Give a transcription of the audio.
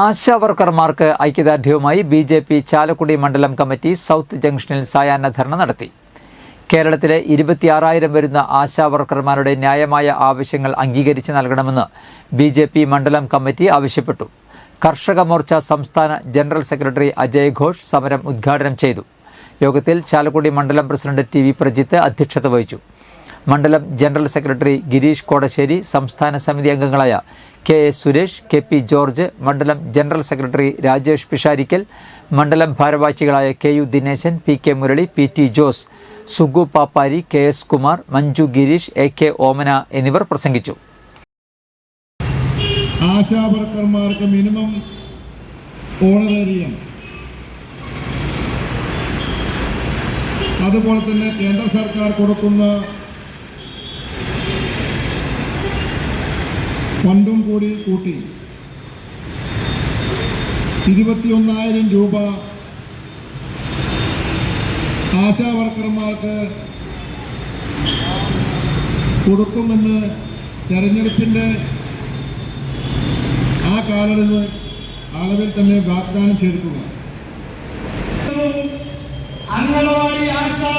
ആശാവർക്കർമാർക്ക് ഐക്യദാർഢ്യവുമായി BJP. Chalakudy മണ്ഡലം committee south ജംഗ്ഷനിൽ സായാഹ്ന ധർണ നടത്തി. കേരളത്തിലെ 26,000 വരുന്ന ആശാവർക്കർമാരുടെ ന്യായമായ ആവശ്യങ്ങൾ അംഗീകരിച്ച് നൽകണമെന്ന് ബി.ജെ.പി. മണ്ഡലം കമ്മിറ്റി ആവശ്യപ്പെട്ടു. കർഷക മോർച്ച സംസ്ഥാന ജനറൽ സെക്രട്ടറി അജയ് ഘോഷ് സമരം ഉദ്ഘാടനം ചെയ്തു. യോഗത്തിൽ ചാലക്കുടി മണ്ഡലം പ്രസിഡന്റ് ടി.വി. പ്രജിത്ത് അധ്യക്ഷത വഹിച്ചു. മണ്ഡലം ജനറൽ സെക്രട്ടറി ഗിരീഷ് കോടശ്ശേരി, സംസ്ഥാന സമിതി അംഗങ്ങളായ കെ.എസ്. സുരേഷ്, കെ.പി. ജോർജ്, മണ്ഡലം ജനറൽ സെക്രട്ടറി രാജേഷ് പിഷാരിക്കൽ, മണ്ഡലം ഭാരവാഹികളായ K U. Dineshan, P K. Murali, P T. Jose, Sugu Pappari, K S. Kumar, Manju Girish, A K. Omana എന്നിവർ പ്രസംഗിച്ചു. ആശാവർക്കർമാർക്ക് മിനിമം ഓണറേറിയം, അതുപോലെ തന്നെ കേന്ദ്ര സർക്കാർ കൊടുക്കുന്ന ഫണ്ടും കൂടി കൂട്ടി 21,000 രൂപ ആശാവർക്കർമാർക്ക് കൊടുക്കുമെന്ന് തെരഞ്ഞെടുപ്പിൻ്റെ ആ കാലയളവിൽ തന്നെ വാഗ്ദാനം ചെയ്തിട്ടുള്ള അംഗനവാടി ആശാ